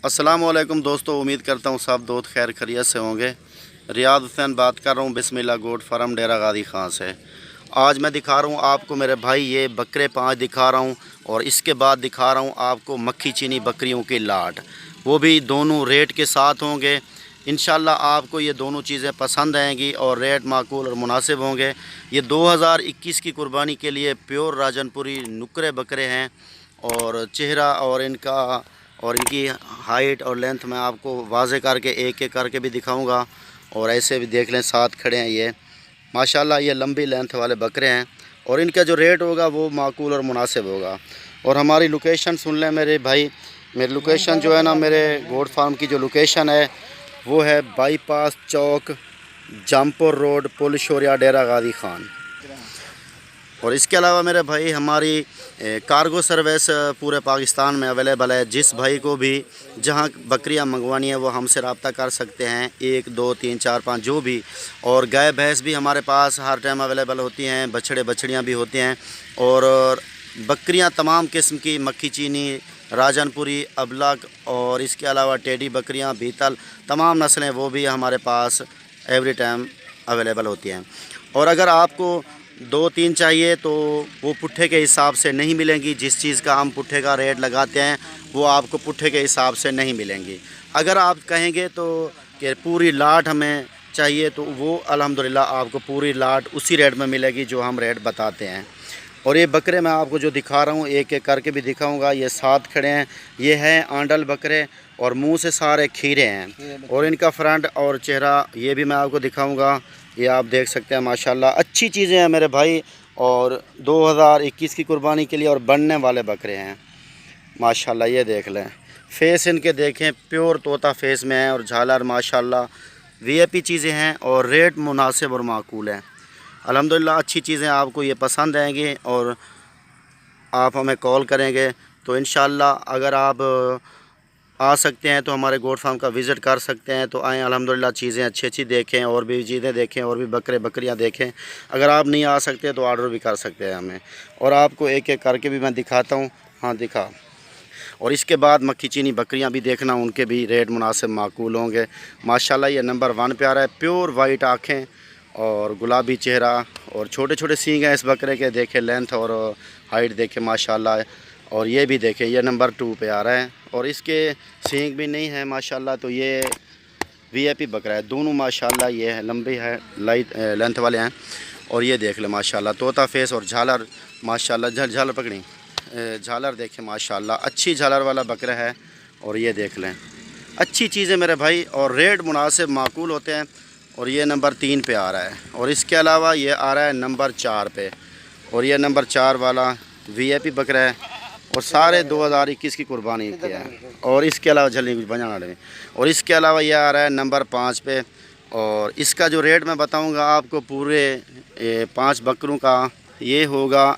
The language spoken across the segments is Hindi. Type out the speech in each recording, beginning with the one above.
अस्सलामुअलैकुम दोस्तों, उम्मीद करता हूँ सब दोस्त खैर खैरियत से होंगे। रियाद हुसैन बात कर रहा हूँ बिस्मिल्लाह गोट फार्म डेरा गादी खां से। आज मैं दिखा रहा हूँ आपको मेरे भाई ये बकरे 5 दिखा रहा हूँ और इसके बाद दिखा रहा हूँ आपको मक्खी चीनी बकरियों की लाट, वो भी दोनों रेट के साथ होंगे। इंशाल्लाह आपको ये दोनों चीज़ें पसंद आएंगी और रेट माकूल और मुनासिब होंगे। ये 2021 की कुर्बानी के लिए प्योर राजनपुरी नुकरे बकरे हैं और चेहरा और इनकी हाइट और लेंथ मैं आपको वाज़े करके एक एक करके भी दिखाऊंगा। और ऐसे भी देख लें, साथ खड़े हैं ये माशाल्लाह, ये लंबी लेंथ वाले बकरे हैं और इनका जो रेट होगा वो माकूल और मुनासिब होगा। और हमारी लोकेशन सुन लें मेरे भाई, मेरी लोकेशन जो है ना, मेरे गोट फार्म की जो लोकेशन है वो है बाईपास चौक, जामपुर रोड, पुल शोरिया, डेरा गादी खान। और इसके अलावा मेरे भाई हमारी कार्गो सर्विस पूरे पाकिस्तान में अवेलेबल है। जिस भाई को भी जहां बकरियां मंगवानी है वो हमसे रब्ता कर सकते हैं, 1 2 3 4 5 जो भी। और गाय भैंस भी हमारे पास हर टाइम अवेलेबल होती हैं, बछड़े बछड़ियां भी होती हैं। और बकरियां तमाम किस्म की, मक्खी चीनी, राजनपुरी, अबलग और इसके अलावा टेडी बकरियां, बीतल, तमाम नस्लें वो भी हमारे पास एवरी टाइम अवेलेबल होती हैं। और अगर आपको 2 3 चाहिए तो वो पुट्ठे के हिसाब से नहीं मिलेंगी। जिस चीज़ का हम पुट्ठे का रेट लगाते हैं वो आपको पुट्ठे के हिसाब से नहीं मिलेंगी। अगर आप कहेंगे तो कि पूरी लाट हमें चाहिए तो वो अल्हम्दुलिल्लाह आपको पूरी लाट उसी रेट में मिलेगी जो हम रेट बताते हैं। और ये बकरे मैं आपको जो दिखा रहा हूँ एक एक करके भी दिखाऊंगा। ये साथ खड़े हैं, ये हैं आंडल बकरे और मुंह से सारे खीरे हैं। और इनका फ्रंट और चेहरा ये भी मैं आपको दिखाऊंगा। ये आप देख सकते हैं माशाल्लाह अच्छी चीज़ें हैं मेरे भाई। और 2021 की कुर्बानी के लिए और बनने वाले बकरे हैं माशाल्लाह। ये देख लें, फेस इनके देखें, प्योर तोता फेस में है और झालर माशाल्लाह वीआईपी चीज़ें हैं और रेट मुनासिब और माकूल है। अल्हम्दुलिल्लाह अच्छी चीज़ें आपको ये पसंद आएंगी और आप हमें कॉल करेंगे तो इंशाल्लाह अगर आप आ सकते हैं तो हमारे गोट फार्म का विज़िट कर सकते हैं। तो आएँ, अल्हम्दुलिल्लाह चीज़ें अच्छी अच्छी देखें और भी चीज़ें देखें और भी बकरे बकरियां देखें। अगर आप नहीं आ सकते तो ऑर्डर भी कर सकते हैं हमें, और आपको एक एक करके भी मैं दिखाता हूँ। हाँ दिखा। और इसके बाद मक्खी चीनी बकरियां भी देखना, उनके भी रेट मुनासिब माकूल होंगे माशाल्लाह। ये नंबर 1 पे आ रहा है, प्योर वाइट आँखें और गुलाबी चेहरा और छोटे छोटे सींग हैं इस बकरे के, देखें लेंथ और हाइट देखें माशाल्लाह। और ये भी देखें, ये नंबर 2 पे आ रहा है और इसके सींग भी नहीं है माशाल्लाह। तो ये वीआईपी बकरा है दोनों माशाल्लाह। ये है लंबी है, लाइट लेंथ वाले हैं। और ये देख लें माशाल्लाह तोता फेस और झालर माशाल्लाह। झालर पकड़ी, झालर देखें माशाल्लाह, अच्छी झालर वाला बकरा है। और ये देख लें, अच्छी चीज़ है मेरे भाई और रेट मुनासिब माकूल होते हैं। और ये नंबर 3 पे आ रहा है। और इसके अलावा ये आ रहा है नंबर 4 पे। और ये नंबर 4 वाला वीआईपी बकरा है और सारे 2021 की कुर्बानी के हैं। और इसके अलावा जल्दी बजाना रहे। और इसके अलावा ये आ रहा है नंबर 5 पे। और इसका जो रेट मैं बताऊंगा आपको पूरे 5 बकरों का, ये होगा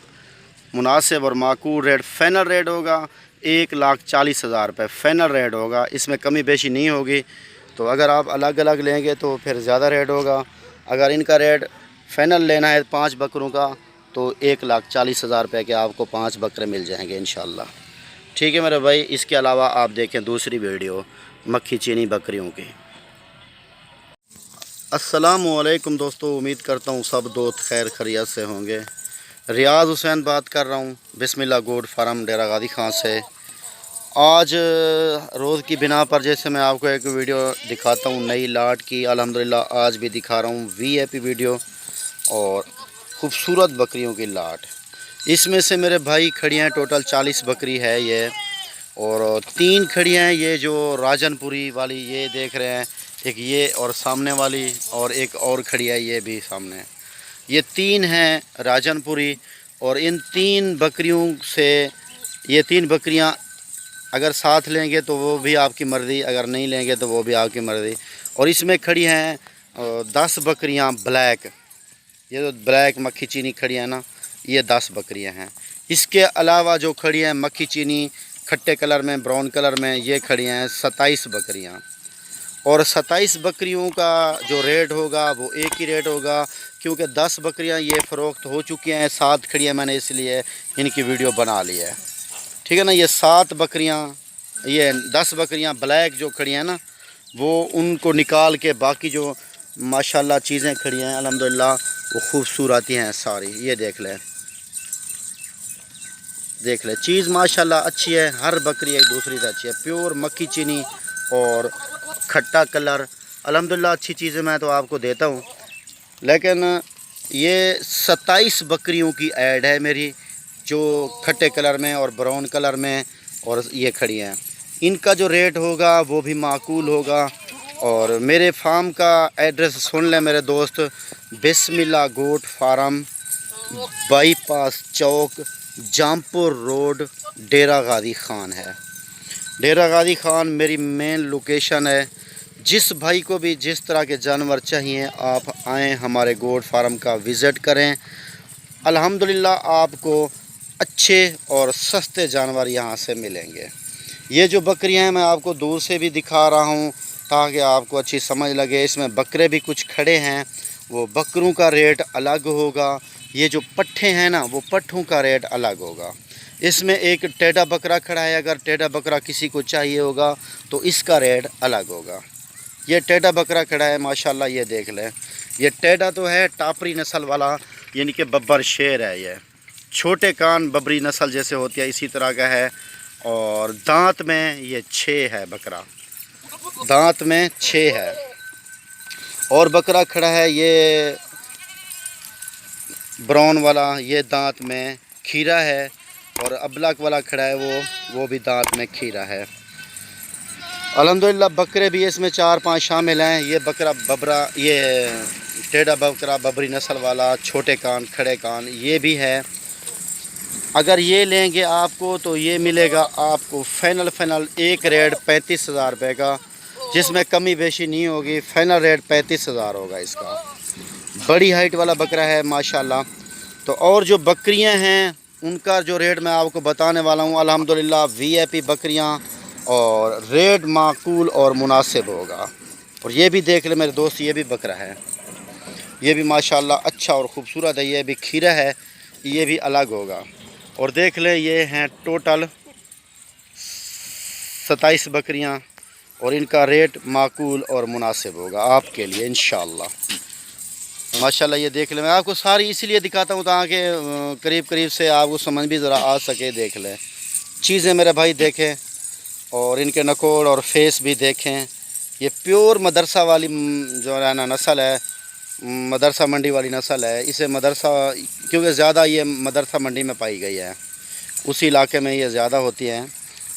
मुनासिब और माकूल रेट। फ़ाइनल रेट होगा 1,40,000 रुपये फ़ाइनल रेट होगा, इसमें कमी बेशी नहीं होगी। तो अगर आप अलग अलग लेंगे तो फिर ज़्यादा रेट होगा। अगर इनका रेट फ़ाइनल लेना है 5 बकरों का तो 1,40,000 रुपये के आपको 5 बकरे मिल जाएंगे इंशाल्लाह। ठीक है मेरे भाई। इसके अलावा आप देखें दूसरी वीडियो मक्खी चीनी बकरियों की। अस्सलामुअलैकुम दोस्तों, उम्मीद करता हूँ सब दोस्त खैर खैरियत से होंगे। रियाज हुसैन बात कर रहा हूँ बिस्मिल्लाह गोट फार्म डेरा गादी खां से। आज रोज़ की बिना पर जैसे मैं आपको एक वीडियो दिखाता हूँ नई लाट की, अल्हम्दुलिल्लाह आज भी दिखा रहा हूँ वीआईपी वीडियो और ख़ूबसूरत बकरियों की लाट। इसमें से मेरे भाई खड़ी हैं टोटल 40 बकरी है ये। और 3 खड़ी हैं ये जो राजनपुरी वाली ये देख रहे हैं, एक ये और सामने वाली, और एक और खड़ी है ये भी सामने। ये 3 हैं राजनपुरी। और इन 3 बकरियों से ये 3 बकरियां अगर साथ लेंगे तो वो भी आपकी मर्ज़ी, अगर नहीं लेंगे तो वो भी आपकी मर्ज़ी। और इसमें खड़ी हैं 10 बकरियां ब्लैक, ये जो ब्लैक मक्खी चीनी खड़ी है ना, ये 10 बकरियां हैं। इसके अलावा जो खड़ी हैं मक्खी चीनी खट्टे कलर में, ब्राउन कलर में, ये खड़ी हैं 27 बकरियां। और 27 बकरियों का जो रेट होगा वो एक ही रेट होगा, क्योंकि 10 बकरियां ये फ़रोख्त हो चुकी हैं, 7 खड़ी हैं, मैंने इसलिए इनकी वीडियो बना ली है। ठीक है ना। ये 7 बकरियां ये 10 बकरियां ब्लैक जो खड़ी हैं ना, वो उनको निकाल के बाकी जो माशाल्लाह चीज़ें खड़ी हैं अल्हम्दुलिल्लाह वो खूबसूरती हैं सारी। ये देख ले चीज़ माशाल्लाह अच्छी है, हर बकरी एक दूसरी से अच्छी है। प्योर मक्खी चीनी और खट्टा कलर अल्हम्दुलिल्लाह अच्छी चीज़ें मैं तो आपको देता हूँ। लेकिन ये 27 बकरियों की ऐड है मेरी, जो खट्टे कलर में और ब्राउन कलर में और ये खड़ी हैं। इनका जो रेट होगा वो भी माकूल होगा। और मेरे फार्म का एड्रेस सुन लें मेरे दोस्त, बिस्मिल्लाह गोट फार्म, बाईपास चौक, जामपुर रोड, डेरा गादी ख़ान है। डेरा गादी ख़ान मेरी मेन लोकेशन है। जिस भाई को भी जिस तरह के जानवर चाहिए आप आएँ, हमारे गोट फार्म का विज़िट करें। अल्हम्दुलिल्लाह आपको अच्छे और सस्ते जानवर यहाँ से मिलेंगे। ये जो बकरियां हैं मैं आपको दूर से भी दिखा रहा हूँ ताकि आपको अच्छी समझ लगे। इसमें बकरे भी कुछ खड़े हैं, वो बकरों का रेट अलग होगा। ये जो पट्ठे हैं ना, वो पट्ठों का रेट अलग होगा। इसमें एक टेढ़ा बकरा खड़ा है, अगर टेढ़ा बकरा किसी को चाहिए होगा तो इसका रेट अलग होगा। ये टेढ़ा बकरा खड़ा है माशाल्लाह, ये देख लें। ये टेढ़ा तो है टापरी नस्ल वाला, यानी कि बब्बर शेर है। ये छोटे कान बबरी नस्ल जैसे होती है इसी तरह का है। और दांत में ये 6 है बकरा, दांत में 6 है। और बकरा खड़ा है ये ब्राउन वाला, ये दांत में खीरा है। और अबलक वाला खड़ा है वो भी दांत में खीरा है। अल्हम्दुलिल्लाह बकरे भी इसमें 4-5 शामिल हैं। ये बकरा बबरा, ये टेढ़ा बकरा बबरी नस्ल वाला, छोटे कान खड़े कान, ये भी है। अगर ये लेंगे आपको तो ये मिलेगा आपको फ़ाइनल एक रेट 35,000 रुपये का, जिसमें कमी बेशी नहीं होगी। फ़ाइनल रेट 35,000 होगा इसका। बड़ी हाइट वाला बकरा है माशाल्लाह। तो और जो बकरियां हैं उनका जो रेट मैं आपको बताने वाला हूँ अल्हम्दुलिल्लाह VIP बकरियां, और रेट माकूल और मुनासिब होगा। और ये भी देख ले मेरे दोस्त, ये भी बकरा है, ये भी माशाल्लाह अच्छा और ख़ूबसूरत है। ये भी खीरा है, ये भी अलग होगा। और देख ले ये हैं टोटल 27 बकरियां, और इनका रेट माकूल और मुनासिब होगा आपके लिए इंशाअल्लाह। माशाल्लाह ये देख ले, मैं आपको सारी इसीलिए दिखाता हूँ ताकि करीब करीब से आपको समझ भी ज़रा आ सके। देख लें चीज़ें मेरे भाई देखें, और इनके नकोड़ और फेस भी देखें। ये प्योर मदरसा वाली जो है ना नस्ल है, मदरसा मंडी वाली नस्ल है। इसे मदरसा, क्योंकि ज़्यादा ये मदरसा मंडी में पाई गई है, उसी इलाके में ये ज़्यादा होती हैं।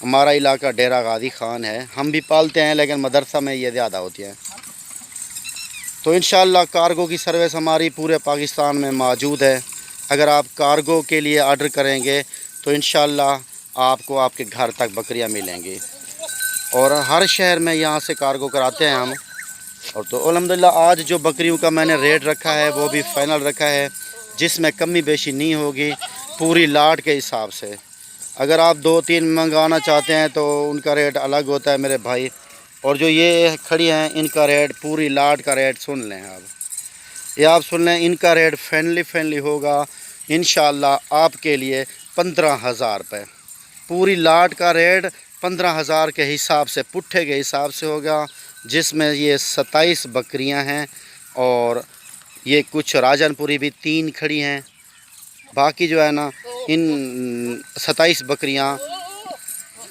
हमारा इलाका डेरा गादी ख़ान है, हम भी पालते हैं लेकिन मदरसा में ये ज़्यादा होती हैं। तो इंशाअल्लाह कार्गो की सर्विस हमारी पूरे पाकिस्तान में मौजूद है। अगर आप कार्गो के लिए ऑर्डर करेंगे तो इंशाअल्लाह आपको आपके घर तक बकरियां मिलेंगी। और हर शहर में यहाँ से कार्गो कराते हैं हम। और तो अल्हम्दुलिल्लाह आज जो बकरियों का मैंने रेट रखा है वो भी फ़ाइनल रखा है, जिसमें कमी बेशी नहीं होगी, पूरी लाट के हिसाब से। अगर आप 2-3 मंगवाना चाहते हैं तो उनका रेट अलग होता है मेरे भाई। और जो ये खड़ी हैं इनका रेट, पूरी लाट का रेट सुन लें आप, ये आप सुन लें, इनका रेट फ्रेंडली होगा इंशाअल्लाह आपके लिए 15,000 रुपये। पूरी लाट का रेट 15,000 के हिसाब से, पुट्ठे के हिसाब से होगा, जिसमें ये 27 बकरियां हैं। और ये कुछ राजनपुरी भी 3 खड़ी हैं। बाकी जो है ना इन 27 बकरियां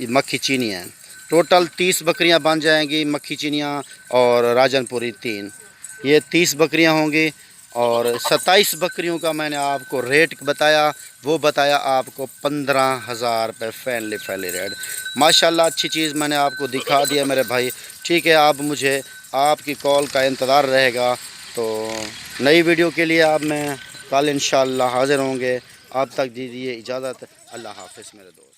मक्खी चीनी हैं। टोटल 30 बकरियां बन जाएंगी, मक्खी चीनियाँ और राजनपुरी 3, ये 30 बकरियां होंगी। और 27 बकरियों का मैंने आपको रेट बताया, वो बताया आपको 15,000 रुपये फैनली रेट। माशाल्लाह अच्छी चीज़ मैंने आपको दिखा दिया मेरे भाई। ठीक है, आप मुझे आपकी कॉल का इंतज़ार रहेगा। तो नई वीडियो के लिए आप मैं कल इंशाअल्लाह हाज़िर होंगे। आप तक दीजिए इजाज़त। अल्लाह हाफ़िज़ मेरे दोस्त।